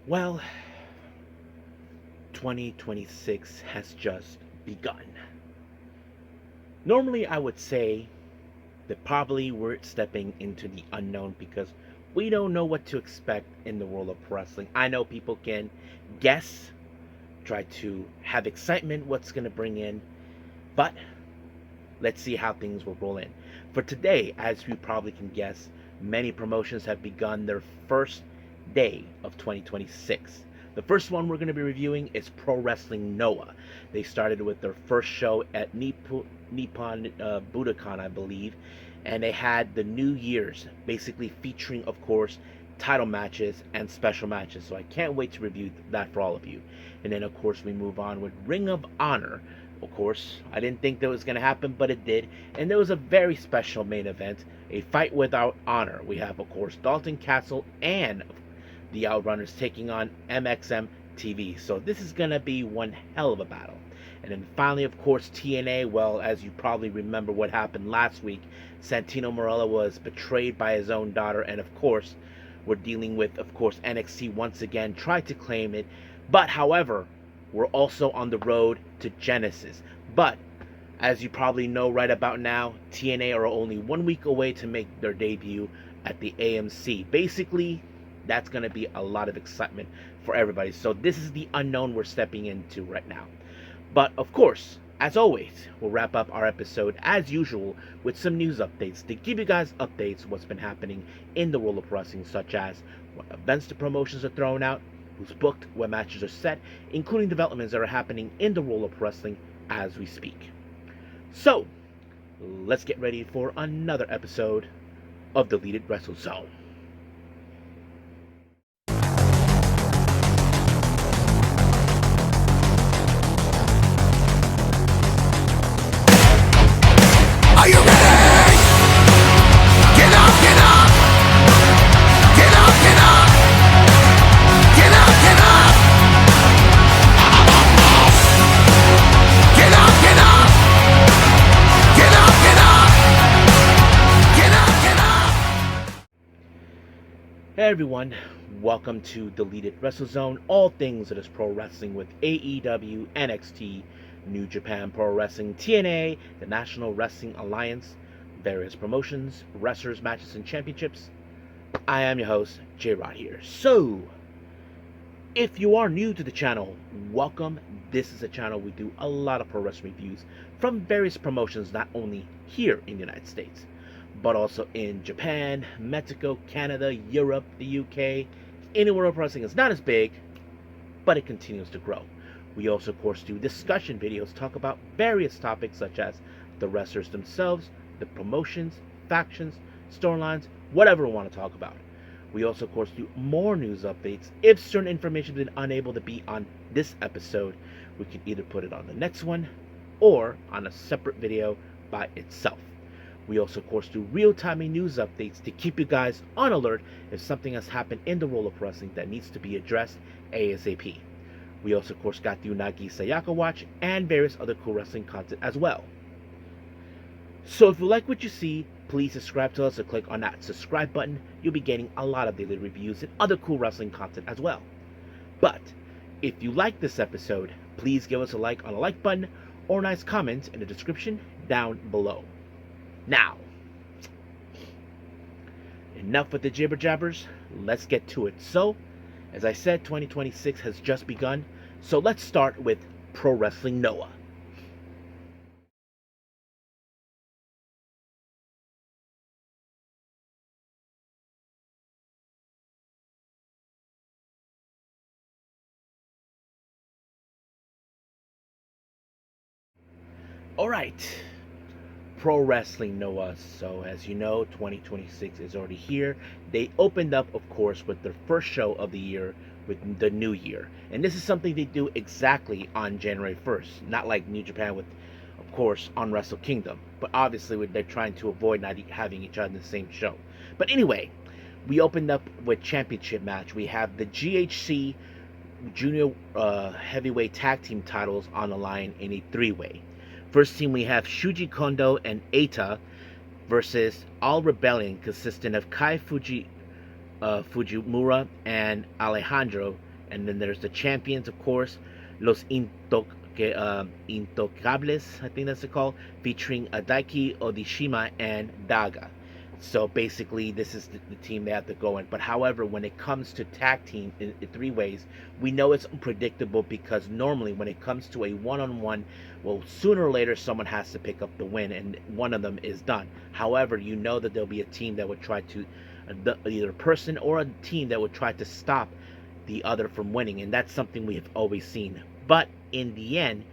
Well, 2026 has just begun. Normally, I would say that probably we're stepping into the unknown because we don't know what to expect in the world of wrestling. I know people can guess, try to have excitement, what's going to bring in, but let's see how things will roll in. For today, as you probably can guess, many promotions have begun their first day of 2026. The first one we're going to be reviewing is Pro Wrestling Noah. They started with their first show at Nippon Budokan, I believe, and they had the New Year's, basically featuring, of course, title matches and special matches. So I can't wait to review that for all of you. And then, of course, we move on with Ring of Honor. Of course, I didn't think that was going to happen, but it did. And there was a very special main event, a fight without honor. We have, of course, Dalton Castle and the Outrunners taking on MXM TV. So this is going to be one hell of a battle. And then finally, of course, TNA. Well, as you probably remember what happened last week, Santino Marella was betrayed by his own daughter. And of course, we're dealing with, of course, NXT once again, tried to claim it. But however, we're also on the road to Genesis. But as you probably know right about now, TNA are only 1 week away to make their debut at the AMC. Basically, that's going to be a lot of excitement for everybody. So this is the unknown we're stepping into right now. But of course, as always, we'll wrap up our episode as usual with some news updates to give you guys updates what's been happening in the world of wrestling, such as what events the promotions are throwing out, who's booked, what matches are set, including developments that are happening in the world of wrestling as we speak. So, let's get ready for another episode of Deleted Wrestle Zone. Are you ready? Get up, get up! Get up, get up! Get up, get up! Get up, get up! Get up, get up! Get up, get up! Hey everyone, welcome to Deleted Wrestle Zone, all things that is pro wrestling with AEW, NXT, New Japan Pro Wrestling, TNA, the National Wrestling Alliance, various promotions, wrestlers, matches, and championships. I am your host, J-Rod here. So, if you are new to the channel, welcome. This is a channel we do a lot of pro wrestling reviews from various promotions, not only here in the United States, but also in Japan, Mexico, Canada, Europe, the UK. Anywhere pro wrestling is not as big, but it continues to grow. We also, of course, do discussion videos, talk about various topics such as the wrestlers themselves, the promotions, factions, storylines, whatever we want to talk about. We also, of course, do more news updates. If certain information has been unable to be on this episode, we can either put it on the next one or on a separate video by itself. We also, of course, do real-time news updates to keep you guys on alert if something has happened in the world of wrestling that needs to be addressed ASAP. We also, of course, got the Unagi Sayaka Watch and various other cool wrestling content as well. So if you like what you see, please subscribe to us or click on that subscribe button. You'll be getting a lot of daily reviews and other cool wrestling content as well. But if you like this episode, please give us a like on the like button or a nice comment in the description down below. Now, enough with the jibber jabbers, let's get to it. So, as I said, 2026 has just begun, so let's start with Pro Wrestling Noah. Alright, Pro Wrestling Noah. So as you know, 2026 is already here. They opened up, of course, with their first show of the year with the new year. And this is something they do exactly on January 1st. Not like New Japan with, of course, on Wrestle Kingdom. But obviously they're trying to avoid not having each other in the same show. But anyway, we opened up with championship match. We have the GHC Junior Heavyweight Tag Team titles on the line in a three-way. First team, we have Shuji Kondo and Eita versus All Rebellion, consisting of Kai Fujimura and Alejandro And then there's the champions, of course, Los Intocables, I think that's it called, featuring Adaiki, Odishima, and Daga. So basically, this is the team they have to go in. But however, when it comes to tag team in three ways, we know it's unpredictable because normally when it comes to a one-on-one, well, sooner or later someone has to pick up the win, and one of them is done. However, you know that there'll be a team that would try to, either a person or a team that would try to stop the other from winning, and that's something we have always seen. But in the end,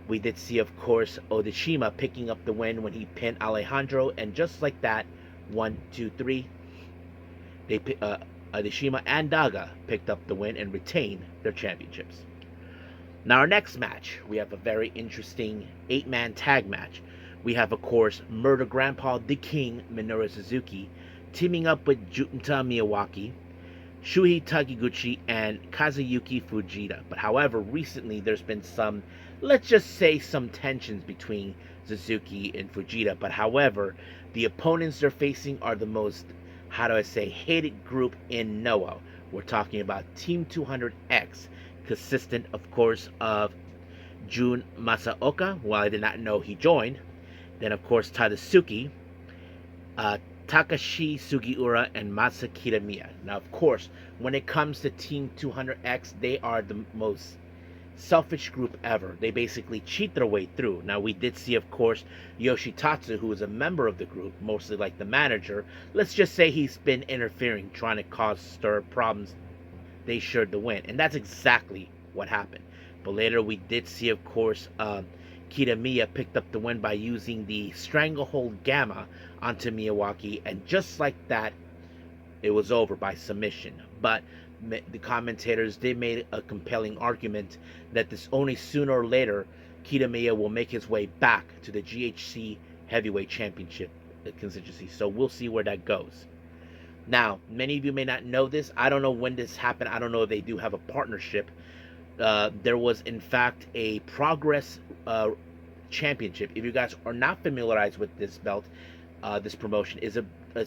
we did see, of course, Odishima picking up the win when he pinned Alejandro, and just like that, 1, 2, 3, they Odishima and Daga picked up the win and retained their championships. Now, our next match, we have a very interesting 8-man tag match. We have, of course, Murder Grandpa the King Minoru Suzuki teaming up with Junta Miyawaki, Shuhei Takiguchi, and Kazuyuki Fujita. But however, recently there's been some, let's just say, some tensions between Suzuki and Fujita. But however, the opponents they're facing are the most, how do I say, hated group in Noah. We're talking about Team 200X, consistent, of course, of Jun Masaoka, who I did not know he joined. Then, of course, Tadasuke, Takashi Sugiura, and Masa Kitamiya. Now, of course, when it comes to Team 200X, they are the most selfish group ever. They basically cheat their way through. Now, we did see, of course, Yoshitatsu, who is a member of the group, mostly like the manager. Let's just say he's been interfering, trying to stir problems they shared the win. And that's exactly what happened. But later we did see, of course, Kitamiya picked up the win by using the Stranglehold Gamma onto Miyawaki, and just like that, it was over by submission. But the commentators, they made a compelling argument that this only sooner or later Kitamiya will make his way back to the GHC Heavyweight Championship constituency. So we'll see where that goes. Now, many of you may not know this. I don't know when this happened. I don't know if they do have a partnership. There was, in fact, a Progress Championship. If you guys are not familiarized with this belt, this promotion is a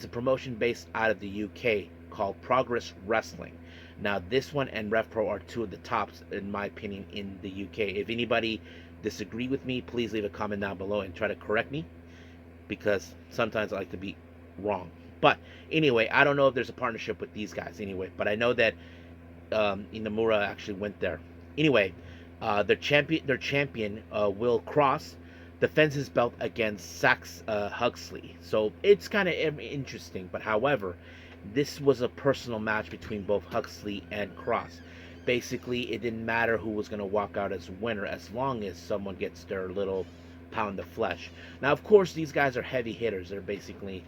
promotion based out of the UK called Progress Wrestling. Now, this one and RevPro are two of the tops, in my opinion, in the UK. If anybody disagree with me, please leave a comment down below and try to correct me, because sometimes I like to be wrong. But anyway, I don't know if there's a partnership with these guys anyway, but I know that Inamura actually went there. Anyway, their champion Will Cross defends his belt against Sax Huxley. So it's kind of interesting. But however, this was a personal match between both Huxley and Cross. Basically, it didn't matter who was going to walk out as winner as long as someone gets their little pound of flesh. Now, of course, these guys are heavy hitters. They're basically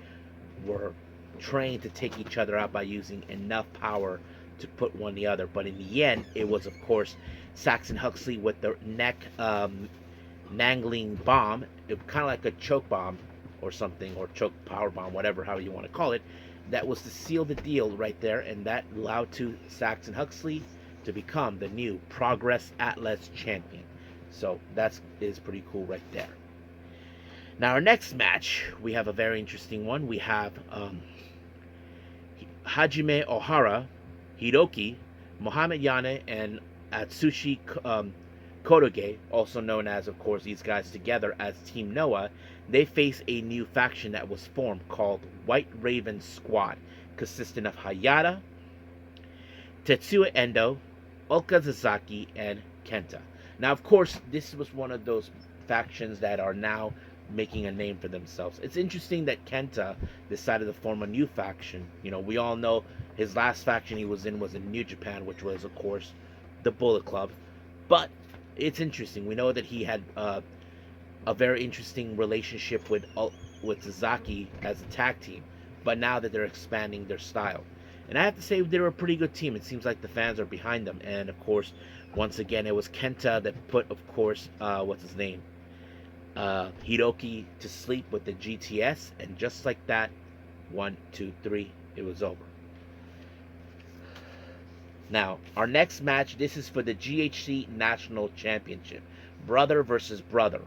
were trained to take each other out by using enough power to put one the other. But in the end, it was, of course, Saxon Huxley with the neck nangling bomb, kind of like a choke bomb or something, or choke power bomb, whatever, how you want to call it. That was to seal the deal right there, and that allowed to Saxon Huxley to become the new Progress Atlas champion. So that is pretty cool right there. Now, our next match, we have a very interesting one. We have Hajime Ohara, Hiroki, Mohamed Yane, and Atsushi Kotoge, also known as, of course, these guys together as Team Noah. They face a new faction that was formed called White Raven Squad, consisting of Hayata, Tetsuya Endo, Okazaki, and Kenta. Now, of course, this was one of those factions that are now making a name for themselves. It's interesting that Kenta decided to form a new faction. You know, we all know his last faction he was in New Japan, which was, of course, the Bullet Club. But it's interesting. We know that he had a very interesting relationship with Sasaki as a tag team. But now that they're expanding their style, and I have to say they're a pretty good team. It seems like the fans are behind them. And of course, once again, it was Kenta that put, of course, what's his name? Hiroki to sleep with the GTS, and just like that, 1, 2, 3, it was over. Now, our next match, this is for the GHC National Championship. Brother versus brother.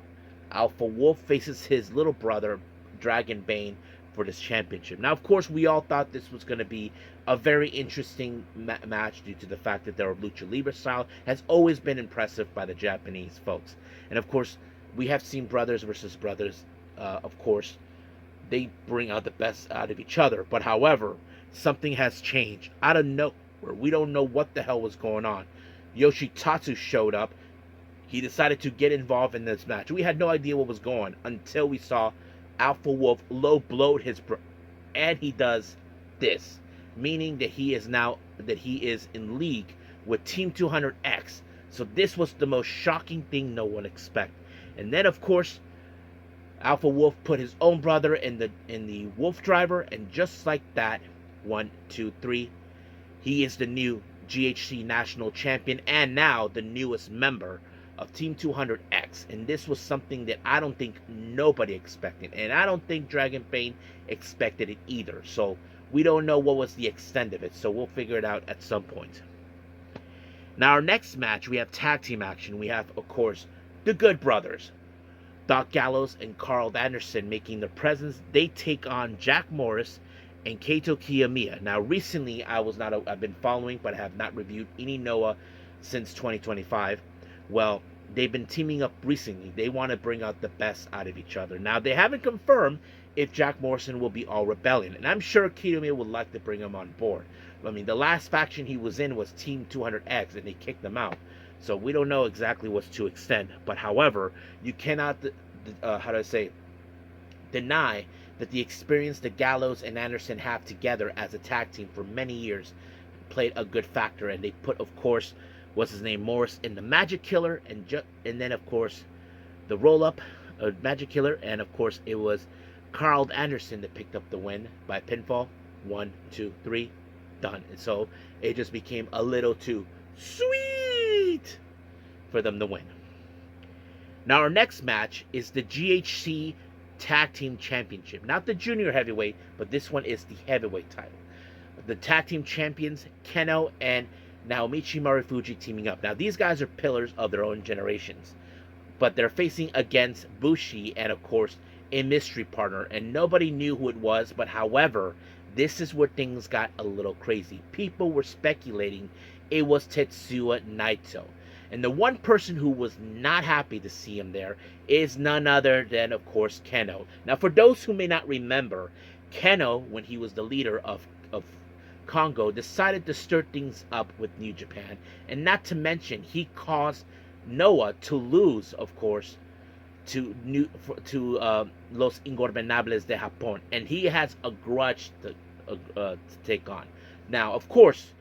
Alpha Wolf faces his little brother, Dragon Bane, for this championship. Now, of course, we all thought this was going to be a very interesting match due to the fact that their lucha libre style has always been impressive by the Japanese folks. And of course, we have seen brothers versus brothers. Of course, they bring out the best out of each other. But however, something has changed out of nowhere. We don't know what the hell was going on. Yoshitatsu showed up. He decided to get involved in this match. We had no idea what was going on until we saw Alpha Wolf low blowed his and he does this, meaning that he is in league with Team 200X. So this was the most shocking thing no one expected. And then of course, Alpha Wolf put his own brother in the Wolf Driver, and just like that, 1, 2, 3, he is the new GHC National Champion and now the newest member of Team 200X. And this was something that I don't think nobody expected, and I don't think Dragon Bane expected it either. So we don't know what was the extent of it, so we'll figure it out at some point. Now our next match, we have tag team action. We have, of course, the Good Brothers, Doc Gallows and Carl Anderson making their presence. They take on Jack Morris and Kaito Kiyomiya. Now recently I've been following, but I have not reviewed any Noah since 2025. Well, they've been teaming up recently. They want to bring out the best out of each other. Now they haven't confirmed if Jack Morrison will be All Rebellion, and I'm sure Kiyomiya would like to bring him on board. I mean, the last faction he was in was Team 200X, and they kicked them out. So we don't know exactly what's to extend. But however, you cannot, deny that the experience that Gallows and Anderson have together as a tag team for many years played a good factor. And they put, of course, what's his name, Morris in the Magic Killer, and then of course the roll up Magic Killer, and of course it was Carl Anderson that picked up the win by pinfall. 1, 2, 3, done. And so it just became a little too sweet for them to win. Now our next match is the GHC Tag Team Championship. Not the junior heavyweight, but this one is the heavyweight title. The tag team champions, Keno and Naomichi Marufuji, teaming up. Now these guys are pillars of their own generations, but they're facing against Bushi and of course a mystery partner, and nobody knew who it was. But however, this is where things got a little crazy. People were speculating it was Tetsuya Naito. And the one person who was not happy to see him there is none other than, of course, Keno. Now, for those who may not remember, Keno, when he was the leader of Congo, decided to stir things up with New Japan. And not to mention, he caused Noah to lose, of course, to Los Ingorbenables de Japón. And he has a grudge to take on. Now, of course,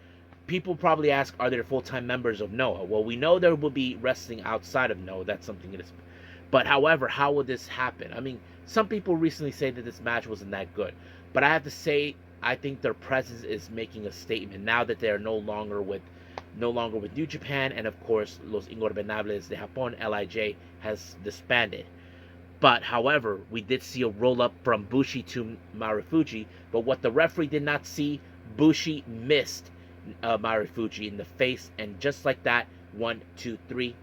people probably ask, are there full-time members of Noah? Well, we know there will be wrestling outside of Noah. That's something that is. But however, how would this happen? I mean, some people recently say that this match wasn't that good. But I have to say, I think their presence is making a statement now that they are no longer with New Japan, and of course, Los Ingorbenables de Japón, LIJ, has disbanded. But however, we did see a roll-up from Bushi to Marufuji. But what the referee did not see, Bushi missed Marufuji in the face, and just like that, 1, 2, 3,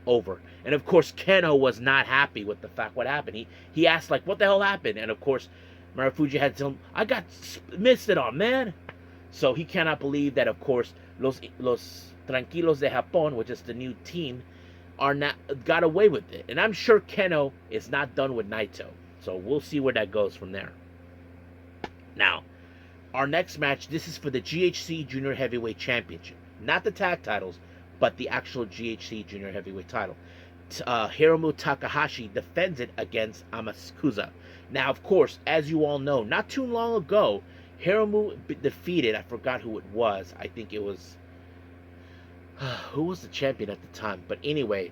over. And of course, Keno was not happy with the fact what happened. He asked, like, what the hell happened? And of course, Marufuji had to tell him, I got missed it on, man. So he cannot believe that, of course, Los Tranquilos de Japón, which is the new team, got away with it. And I'm sure Keno is not done with Naito. So we'll see where that goes from there. Now, our next match, this is for the GHC Junior Heavyweight Championship. Not the tag titles, but the actual GHC Junior Heavyweight title. Hiromu Takahashi defends it against Amakusa. Now, of course, as you all know, not too long ago, Hiromu defeated, I forgot who it was. I think it was... who was the champion at the time? But anyway,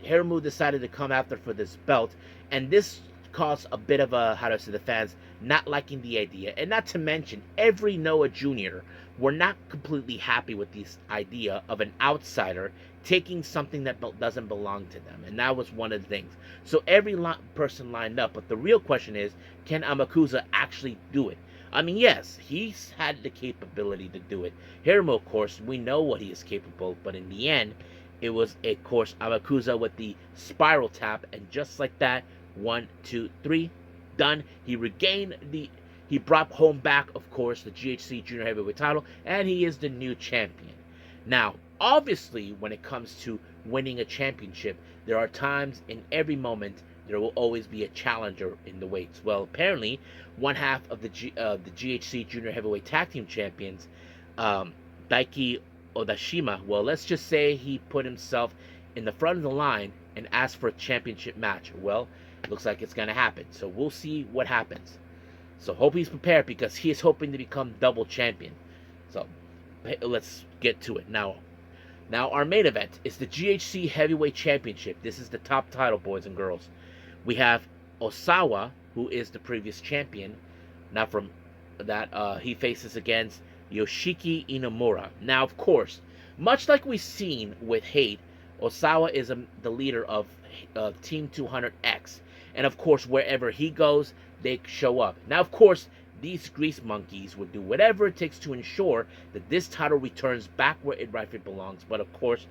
Hiromu decided to come after for this belt, and this caused a bit of a, the fans not liking the idea. And not to mention, every Noah Jr. were not completely happy with this idea of an outsider taking something that doesn't belong to them. And that was one of the things. So every person lined up. But the real question is, can Amakusa actually do it? I mean, yes, he's had the capability to do it. Hiromu, of course, we know what he is capable. But in the end, it was, of course, Amakusa with the spiral tap. And just like that, 1, 2, 3, done. He regained He brought home back, of course, the GHC Junior Heavyweight title, and he is the new champion. Now, obviously, when it comes to winning a championship, there are times in every moment there will always be a challenger in the weights. Well, apparently, one half of the GHC Junior Heavyweight Tag Team Champions, Daiki Odashima, well, let's just say he put himself in the front of the line and asked for a championship match. Well, looks like it's going to happen. So we'll see what happens. So hope he's prepared because he is hoping to become double champion. So let's get to it now. Now our main event is the GHC Heavyweight Championship. This is the top title, boys and girls. We have Osawa, who is the previous champion. Now from that, he faces against Yoshiki Inamura. Now, of course, much like we've seen with Hate, Osawa is the leader of Team 200X. And of course, wherever he goes, they show up. Now, of course, these grease monkeys would do whatever it takes to ensure that this title returns back where it rightfully belongs. But of course,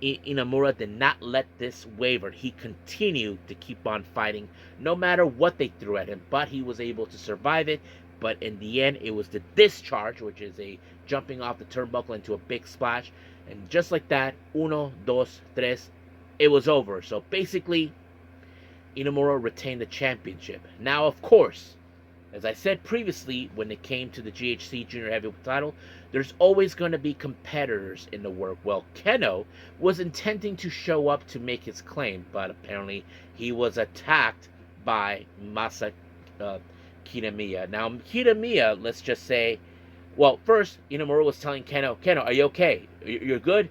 Inamura did not let this waver. He continued to keep on fighting no matter what they threw at him. But he was able to survive it. But in the end, it was the discharge, which is a jumping off the turnbuckle into a big splash. And just like that, uno, dos, tres, it was over. So basically, Inamura retained the championship. Now, of course, as I said previously, when it came to the GHC Junior Heavyweight title, there's always going to be competitors in the work. Well, Keno was intending to show up to make his claim, but apparently he was attacked by Masa Kitamiya. Now, Kitamiya, let's just say, well, first, Inamura was telling Keno, are you okay? You're good?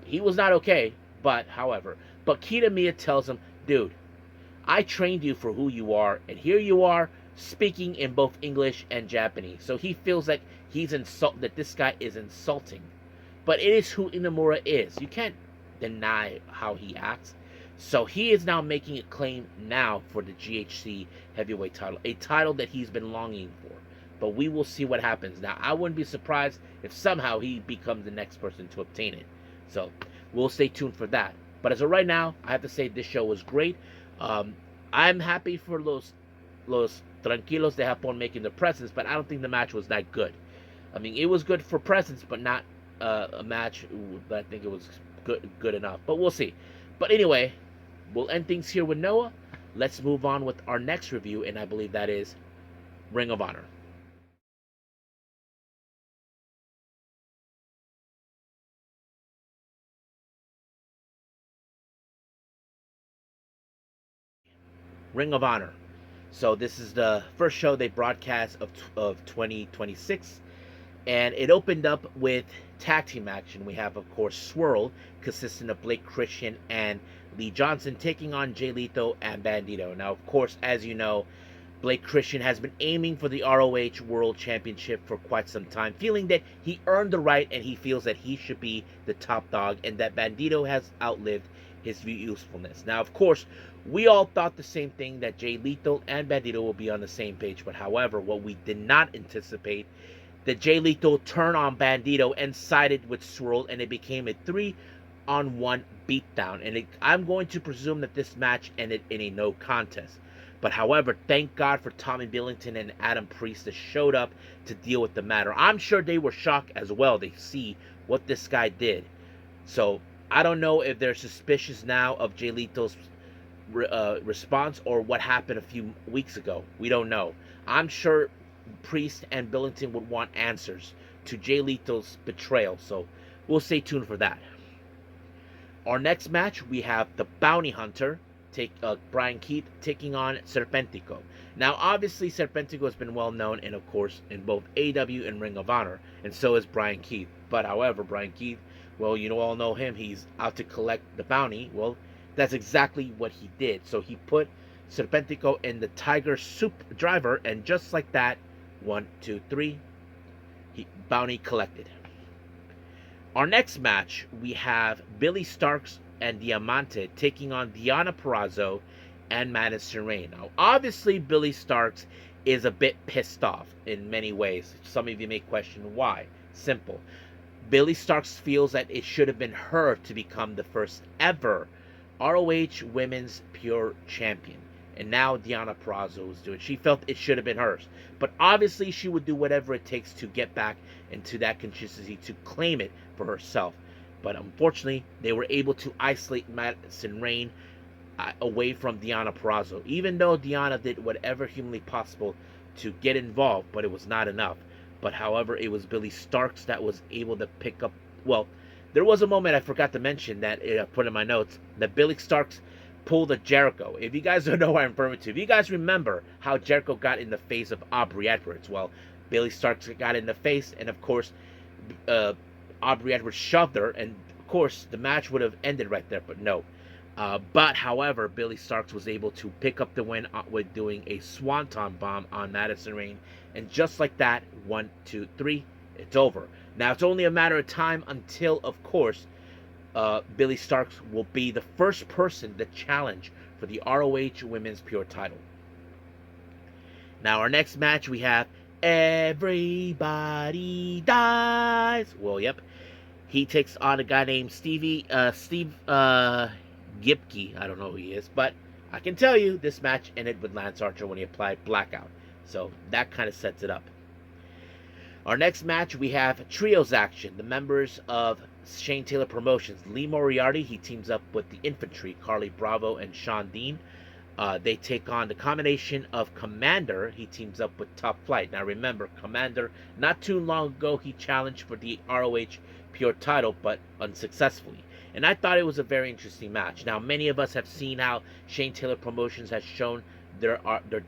He was not okay, but Kitamiya tells him, dude, I trained you for who you are, and here you are speaking in both English and Japanese. So he feels like that this guy is insulting. But it is who Inamura is. You can't deny how he acts. So he is now making a claim now for the GHC heavyweight title, a title that he's been longing for. But we will see what happens. Now, I wouldn't be surprised if somehow he becomes the next person to obtain it. So we'll stay tuned for that. But as of right now, I have to say this show was great. I'm happy for los tranquilos de Japón making the presence, but I don't think the match was that good. I mean, it was good for presence, but not a match that I think it was good enough. But we'll see. But anyway, we'll end things here with Noah. Let's move on with our next review, and I believe that is Ring of Honor. Ring of Honor. So this is the first show they broadcast of 2026, and it opened up with tag team action. We have, of course, Swirl, consisting of Blake Christian and Lee Johnson, taking on Jay Lethal and Bandito. Now, of course, as you know, Blake Christian has been aiming for the ROH World Championship for quite some time, feeling that he earned the right and he feels that he should be the top dog and that Bandito has outlived his usefulness. Now, of course, we all thought the same thing, that Jay Lethal and Bandito will be on the same page. But however, what we did not anticipate, that Jay Lethal turned on Bandito and sided with Swirl, and it became a 3-on-1 beatdown. And I'm going to presume that this match ended in a no contest. But however, thank God for Tommy Billington and Adam Priest that showed up to deal with the matter. I'm sure they were shocked as well. They see what this guy did. So I don't know if they're suspicious now of Jay Lethal's response or what happened a few weeks ago. We don't know. I'm sure Priest and Billington would want answers to Jay Lethal's betrayal. So we'll stay tuned for that. Our next match, we have the Bounty Hunter, Brian Keith, taking on Serpentico. Now, obviously, Serpentico has been well known, and of course, in both AEW and Ring of Honor, and so is Brian Keith. But however, Brian Keith, well, you all know him. He's out to collect the bounty. Well, that's exactly what he did. So he put Serpentico in the Tiger Soup driver, and just like that, 1, 2, 3, bounty collected. Our next match, we have Billy Starks and Diamante taking on Deonna Purrazzo and Madison Rayne. Now, obviously, Billy Starks is a bit pissed off in many ways. Some of you may question why. Simple. Billy Starks feels that it should have been her to become the first ever ROH Women's Pure Champion. and now Deonna Purrazzo was doing it. She felt it should have been hers. But obviously, she would do whatever it takes to get back into that consistency to claim it for herself. But unfortunately, they were able to isolate Madison Rayne away from Deonna Purrazzo, even though Deonna did whatever humanly possible to get involved, but it was not enough. But however, it was Billy Starks that was able to pick up. Well, there was a moment I forgot to mention that I put in my notes that Billy Starks pulled a Jericho. If you guys don't know what I'm referring to, if you guys remember how Jericho got in the face of Aubrey Edwards, well, Billy Starks got in the face, and of course, Aubrey Edwards shoved her, and of course, the match would have ended right there, but no. But however, Billy Starks was able to pick up the win with doing a swanton bomb on Madison Rayne, and just like that, 1, 2, 3, it's over. Now it's only a matter of time until, of course, Billy Starks will be the first person to challenge for the ROH Women's Pure title. Now our next match we have Everybody Dies. Well, yep. He takes on a guy named Steve Gipke. I don't know who he is, but I can tell you this match ended with Lance Archer when he applied Blackout. So that kind of sets it up. Our next match, we have trios action. The members of Shane Taylor Promotions. Lee Moriarty, he teams up with the Infantry, Carly Bravo and Sean Dean. They take on the combination of Commander. He teams up with Top Flight. Now remember, Commander, not too long ago, he challenged for the ROH Pure title, but unsuccessfully. And I thought it was a very interesting match. Now, many of us have seen how Shane Taylor Promotions has shown their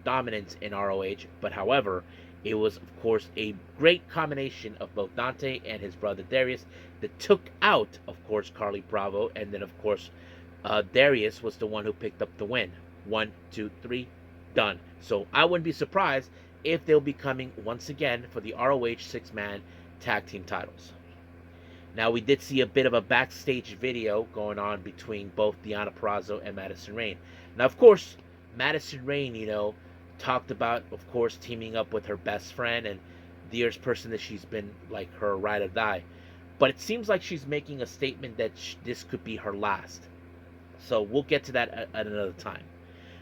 dominance in ROH, but however, it was, of course, a great combination of both Dante and his brother Darius that took out, of course, Carly Bravo, and then, of course, Darius was the one who picked up the win. 1, 2, 3, done. So I wouldn't be surprised if they'll be coming once again for the ROH 6-man tag team titles. Now, we did see a bit of a backstage video going on between both Deonna Purrazzo and Madison Rayne. Now, of course, Madison Rayne, talked about, of course, teaming up with her best friend and the dearest person that she's been, like, her ride or die. But it seems like she's making a statement that this could be her last. So we'll get to that at another time.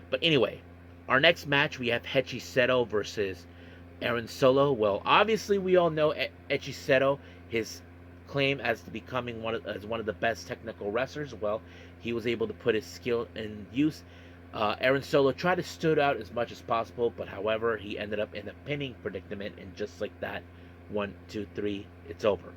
But anyway, our next match, we have Hechiseto versus Aaron Solo. Well, obviously, we all know Hechiseto, his claim as to becoming one of the best technical wrestlers. Well, he was able to put his skill in use. Aaron Solo tried to stood out as much as possible, but however, he ended up in a pinning predicament, and just like that, 1, 2, 3, it's over.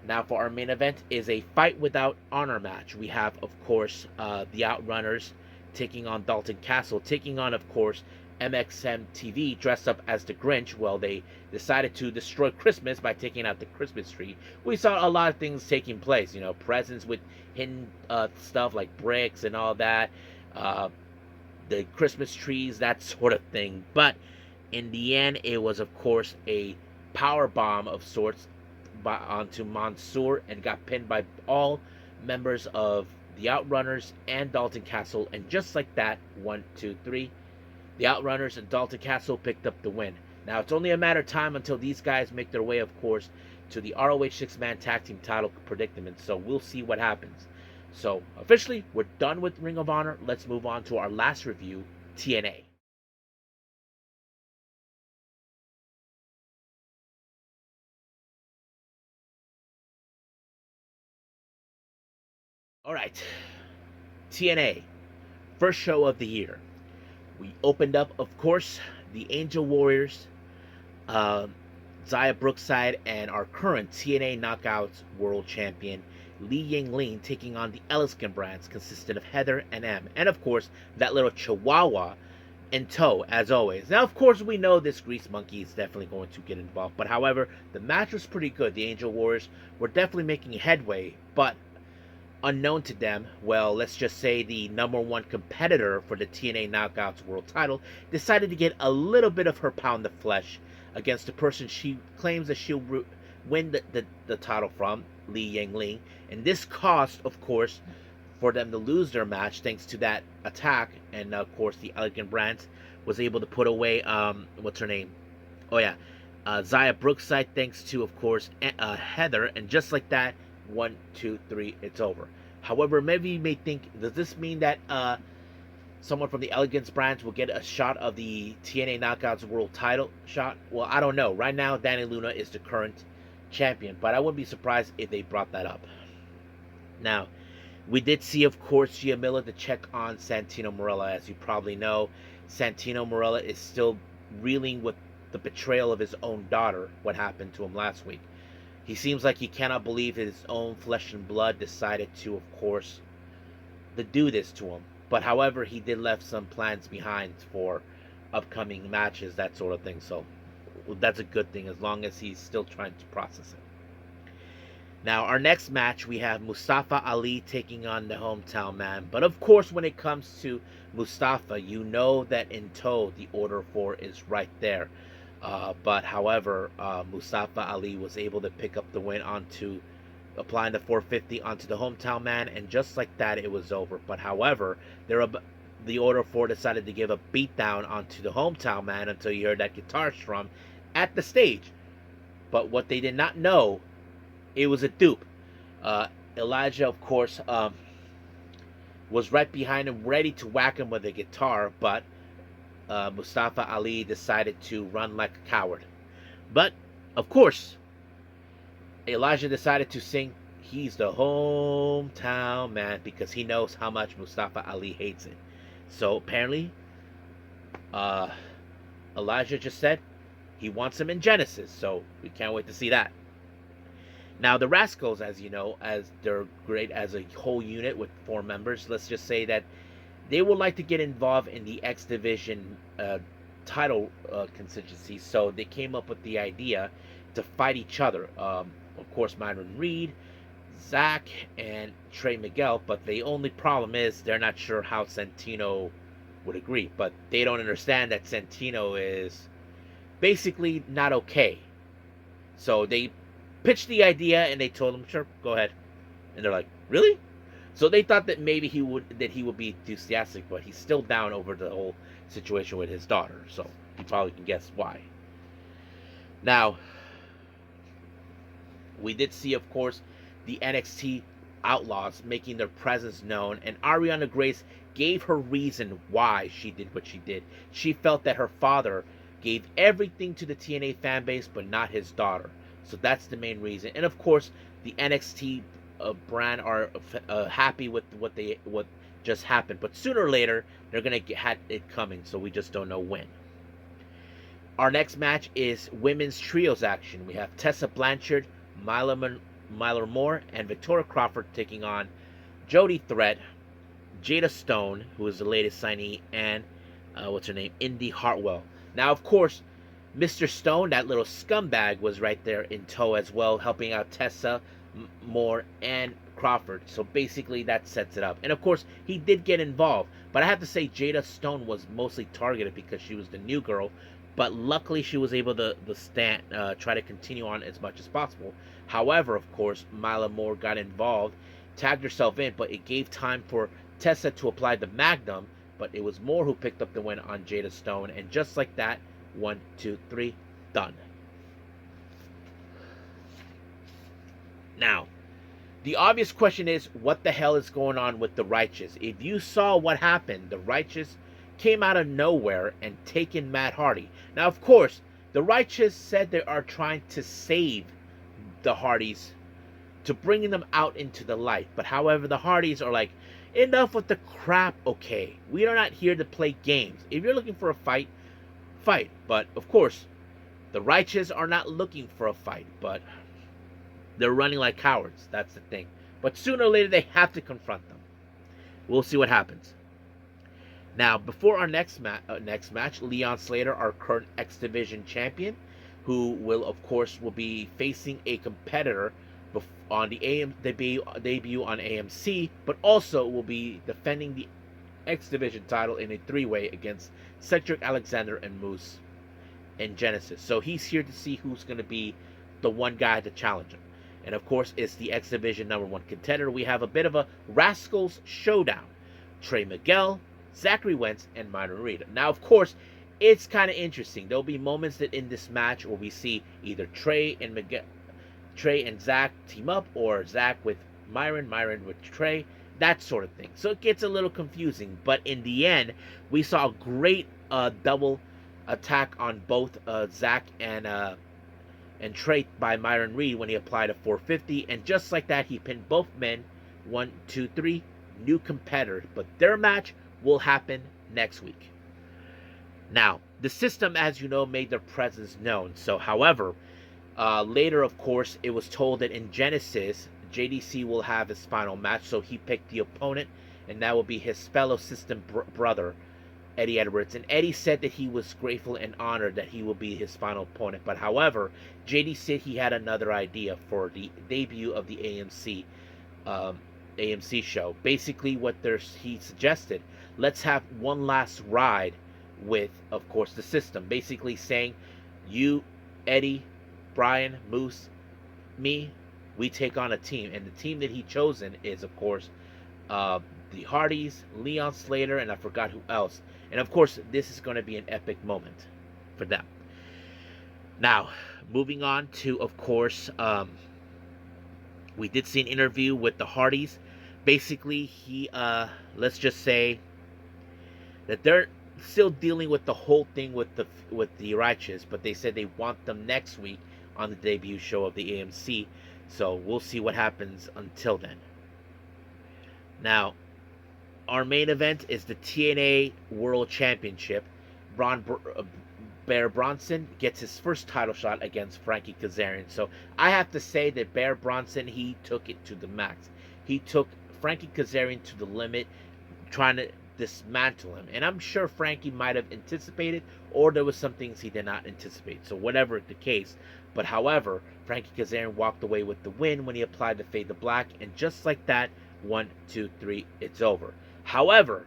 Now for our main event is a fight without honor match. We have, of course, the Outrunners taking on Dalton Castle, taking on, of course, MXM TV dressed up as the Grinch. Well, they decided to destroy Christmas by taking out the Christmas tree. We saw a lot of things taking place, presents with hidden stuff like bricks and all that, the Christmas trees, that sort of thing. But in the end, it was, of course, a power bomb of sorts onto Mansoor, and got pinned by all members of the Outrunners and Dalton Castle. And just like that, 1, 2, 3, the Outrunners and Dalton Castle picked up the win. Now, it's only a matter of time until these guys make their way, of course, to the ROH 6-man tag team title predicament. So we'll see what happens. So officially, we're done with Ring of Honor. Let's move on to our last review, TNA. All right, TNA, first show of the year. We opened up, of course, the Angel Warriors, Zaya Brookside, and our current TNA Knockouts World Champion, Li Yingling, taking on the Elliskin brands, consisting of Heather and M. And, of course, that little chihuahua in tow, as always. Now, of course, we know this grease monkey is definitely going to get involved. But, however, the match was pretty good. The Angel Warriors were definitely making headway, but unknown to them, well, let's just say the #1 competitor for the TNA Knockouts World title decided to get a little bit of her pound of flesh against the person she claims that she'll win the title from, Li Yingling. And this caused, of course, for them to lose their match thanks to that attack. And, of course, the Elegant Brands was able to put away, what's her name? Oh, yeah. Zaya Brookside, thanks to, of course, Heather. And just like that, 1, 2, 3, it's over. However, maybe you may think, does this mean that someone from the Elegance branch will get a shot of the TNA Knockouts World title shot. Well, I don't know. Right now, Danny Luna is the current champion, but I wouldn't be surprised if they brought that up. Now, we did see, of course, Gia Miller to check on Santino Marella. As you probably know, Santino Marella is still reeling with the betrayal of his own daughter, what happened to him last week. He seems like he cannot believe his own flesh and blood decided to, of course, to do this to him. But however, he did left some plans behind for upcoming matches, that sort of thing. So that's a good thing as long as he's still trying to process it. Now, our next match, we have Mustafa Ali taking on the hometown man. But of course, when it comes to Mustafa, you know that in tow, the order 4 is right there. But however, Mustafa Ali was able to pick up the win onto applying the 450 onto the hometown man, and just like that, it was over. But however, the order 4 decided to give a beatdown onto the hometown man until you heard that guitar strum at the stage. But what they did not know, it was a dupe. Elijah, of course, was right behind him, ready to whack him with a guitar, but Mustafa Ali decided to run like a coward. But, of course, Elijah decided to sing He's the Hometown Man because he knows how much Mustafa Ali hates it. So apparently, Elijah just said he wants him in Genesis, so we can't wait to see that. Now, the Rascals, as you know, as they're great as a whole unit with 4 members, let's just say that they would like to get involved in the X Division title contingency, so they came up with the idea to fight each other. Of course, Myron Reed, Zach, and Trey Miguel, but the only problem is they're not sure how Santino would agree, but they don't understand that Santino is basically not okay. So they pitched the idea and they told him, sure, go ahead. And they're like, really? So they thought that maybe he would be enthusiastic, but he's still down over the whole situation with his daughter. So you probably can guess why. Now, we did see, of course, the NXT Outlaws making their presence known, and Ariana Grace gave her reason why she did what she did. She felt that her father gave everything to the TNA fan base, but not his daughter. So that's the main reason. And of course, the NXT brand are happy with what just happened. But sooner or later, they're gonna have it coming. So we just don't know when. Our next match is women's trios action. We have Tessa Blanchard, Myler Moore, and Victoria Crawford taking on Jody Threat, Jada Stone, who is the latest signee, and Indy Hartwell. Now, of course, Mr. Stone, that little scumbag, was right there in tow as well, helping out Tessa, Moore, and Crawford. So basically, that sets it up. And of course, he did get involved. But I have to say, Jada Stone was mostly targeted because she was the new girl. But luckily, she was able to try to continue on as much as possible. However, of course, Myla Moore got involved, tagged herself in, but it gave time for Tessa to apply the Magnum. But it was Moore who picked up the win on Jada Stone. And just like that, 1, 2, 3, done. Now, the obvious question is, what the hell is going on with the Righteous? If you saw what happened, the Righteous came out of nowhere and taken Matt Hardy. Now, of course, the Righteous said they are trying to save the Hardys, to bring them out into the light. But however, the Hardys are like, enough with the crap, okay? We are not here to play games. If you're looking for a fight, fight. But of course, the Righteous are not looking for a fight, but they're running like cowards. That's the thing. But sooner or later, they have to confront them. We'll see what happens. Now, before our next match, Leon Slater, our current X Division champion, who will, of course, will be facing a competitor on the debut on AMC, but also will be defending the X Division title in a 3-way against Cedric Alexander and Moose in Genesis. So he's here to see who's going to be the one guy to challenge him. And of course, it's the X Division #1 contender. We have a bit of a Rascals showdown. Trey Miguel, Zachary Wentz, and Myron Reed. Now, of course, it's kind of interesting. There'll be moments that in this match where we see either Trey and Zach team up, or Zach with Myron with Trey. that sort of thing. So it gets a little confusing. But in the end, we saw a great double attack on both Zach and Trey by Myron Reed when he applied a 450, and just like that, he pinned both men. 1, 2, 3, new competitors. But their match will happen next week. Now, the system, as you know, made their presence known. So, however, later, of course, it was told that in Genesis, JDC will have his final match. So he picked the opponent, and that will be his fellow system brother, Eddie Edwards. And Eddie said that he was grateful and honored that he will be his final opponent. But however, JD said he had another idea for the debut of the AMC show. Basically, he suggested, let's have one last ride with, of course, the system. Basically saying, you, Eddie, Brian, Moose, me, we take on a team. And the team that he chosen is, of course, the Hardys, Leon Slater, and I forgot who else. And of course, this is going to be an epic moment for them. Now, moving on to, of course, we did see an interview with the Hardys. Basically, let's just say that they're still dealing with the whole thing with the Righteous, but they said they want them next week on the debut show of the AMC. So we'll see what happens until then. Now, our main event is the TNA World Championship. Bear Bronson gets his first title shot against Frankie Kazarian. So I have to say that Bear Bronson, he took it to the max. He took Frankie Kazarian to the limit, trying to dismantle him. And I'm sure Frankie might have anticipated, or there was some things he did not anticipate. So whatever the case. But however, Frankie Kazarian walked away with the win when he applied the Fade to Black. And just like that, 1, 2, 3, it's over. However,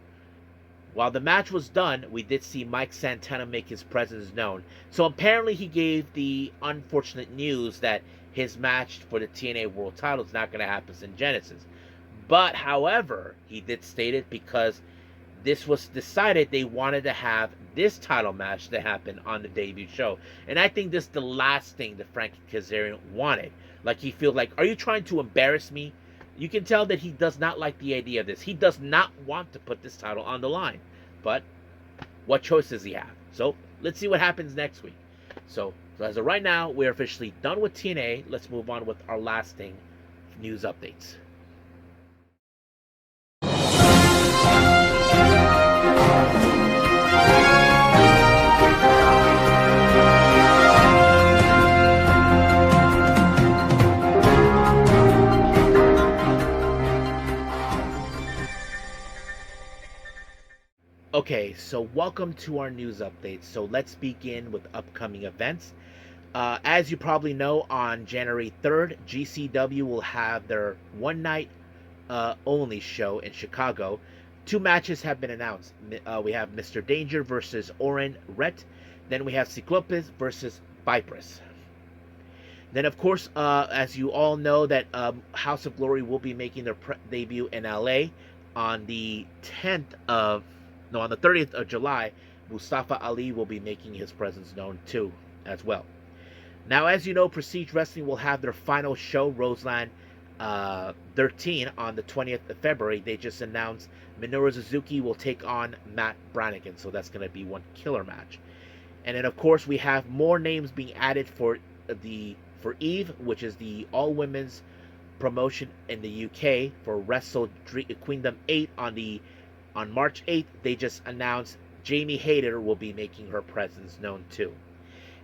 while the match was done, we did see Mike Santana make his presence known. So apparently he gave the unfortunate news that his match for the TNA World title is not going to happen in Genesis. But however, he did state it because this was decided they wanted to have this title match to happen on the debut show. And I think this is the last thing that Frankie Kazarian wanted. Like, he feels like, are you trying to embarrass me? You can tell that he does not like the idea of this. He does not want to put this title on the line. But what choice does he have? So let's see what happens next week. So as of right now, we're officially done with TNA. Let's move on with our lasting news updates. Okay, so welcome to our news updates. So let's begin with upcoming events. As you probably know, on January 3rd, GCW will have their one night only show in Chicago. 2 matches have been announced. We have Mr. Danger versus Oren Rhett. Then we have Cyclopes versus Vipress. Then, of course, as you all know, that House of Glory will be making their debut in LA on the 30th of July. Mustafa Ali will be making his presence known too, as well. Now, as you know, Prestige Wrestling will have their final show, Roseland 13, on the 20th of February. They just announced Minoru Suzuki will take on Matt Brannigan, so that's going to be one killer match. And then, of course, we have more names being added for EVE, which is the all-women's promotion in the UK for Wrestle Kingdom 8 on March 8th. They just announced Jamie Hayter will be making her presence known too.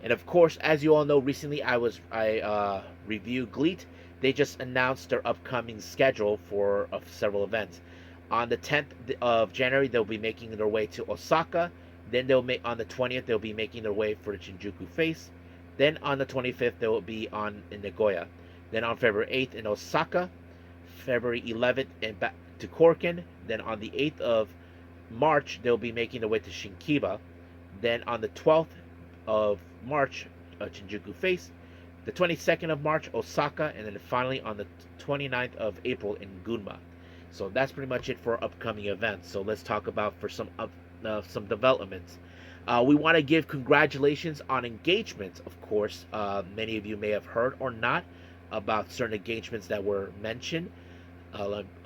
And of course, as you all know, recently I reviewed GLEAT. They just announced their upcoming schedule of several events. On the 10th of January, they'll be making their way to Osaka. Then on the 20th, they'll be making their way for the Shinjuku Face. Then on the 25th, they will be in Nagoya. Then on February 8th in Osaka. February 11th back to Korkin. Then on the 8th of March, they'll be making their way to Shinkiba. Then on the 12th of March, Shinjuku Face. The 22nd of March, Osaka. And then finally on the 29th of April in Gunma. So that's pretty much it for upcoming events. So let's talk about some developments. We want to give congratulations on engagements, of course. Many of you may have heard or not about certain engagements that were mentioned.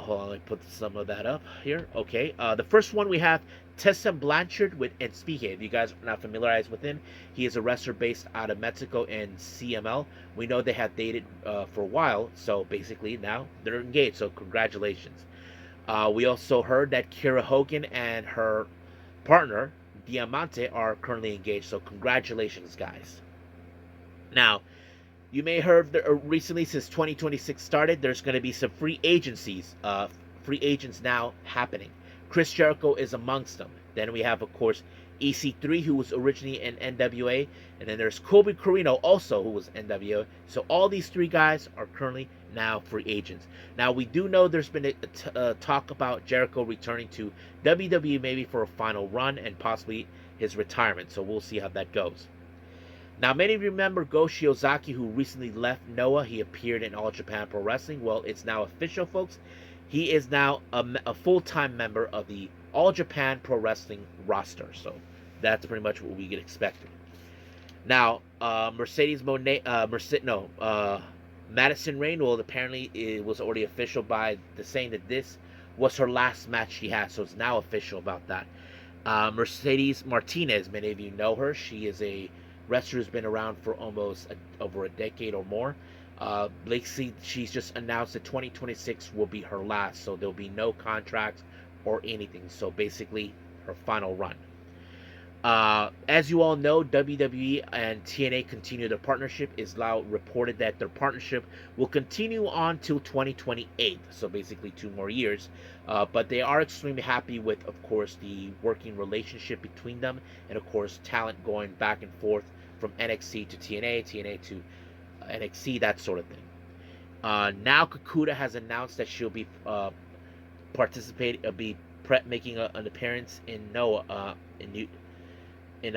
hold on, let me put some of that up here. Okay, the first one we have Tessa Blanchard with, and speaking, if you guys are not familiarized with him, he is a wrestler based out of Mexico and CML. We know they have dated for a while, so basically now they're engaged. So congratulations. We also heard that Kira Hogan and her partner Diamante are currently engaged. So congratulations, guys. Now, you may have heard that recently, since 2026 started, there's going to be some free agents now happening. Chris Jericho is amongst them. Then we have, of course, EC3, who was originally in NWA, and then there's Colby Corino, also who was NWA. So all these three guys are currently now free agents. Now we do know there's been a talk about Jericho returning to WWE maybe for a final run and possibly his retirement. So we'll see how that goes. Now, many of you remember Go Shiozaki, who recently left Noah. He appeared in All Japan Pro Wrestling. Well, it's now official, folks. He is now a full-time member of the All Japan Pro Wrestling roster. So that's pretty much what we get expected. Now, Madison Rain, well, apparently it was already official by saying that this was her last match she had. So it's now official about that. Mercedes Martinez, many of you know her. She is a wrestler who's been around for almost over a decade or more. Blakely, she's just announced that 2026 will be her last, so there'll be no contracts or anything. So basically, her final run. As you all know, WWE and TNA continue their partnership. It's now reported that their partnership will continue on till 2028, so basically 2 more years. But they are extremely happy with, of course, the working relationship between them, and of course, talent going back and forth from NXT to TNA, TNA to NXT, that sort of thing. Nao Kakuto has announced that she'll be making an appearance in Noah at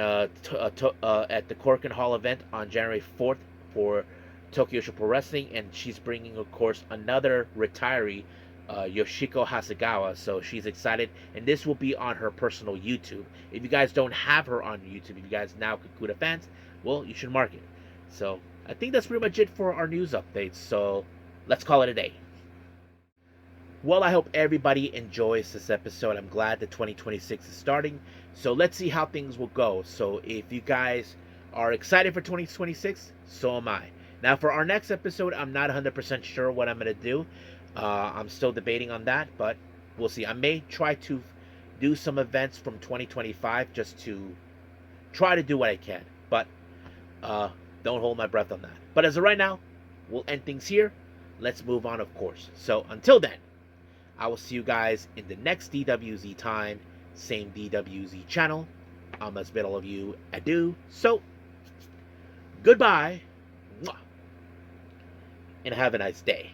the Korakuen Hall event on January 4th for Tokyo Pro Wrestling, and she's bringing, of course, another retiree, Yoshiko Hasegawa. So she's excited, and this will be on her personal YouTube. If you guys don't have her on YouTube, if you guys now Kakuta fans, well, you should mark it. So I think that's pretty much it for our news updates. So let's call it a day. Well, I hope everybody enjoys this episode. I'm glad that 2026 is starting. So let's see how things will go. So if you guys are excited for 2026, so am I. Now for our next episode, I'm not 100% sure what I'm going to do. I'm still debating on that, but we'll see. I may try to do some events from 2025 just to try to do what I can. But don't hold my breath on that. But as of right now, we'll end things here. Let's move on, of course. So until then, I will see you guys in the next DWZ time, same DWZ channel. I must bid all of you adieu. So, goodbye, and have a nice day.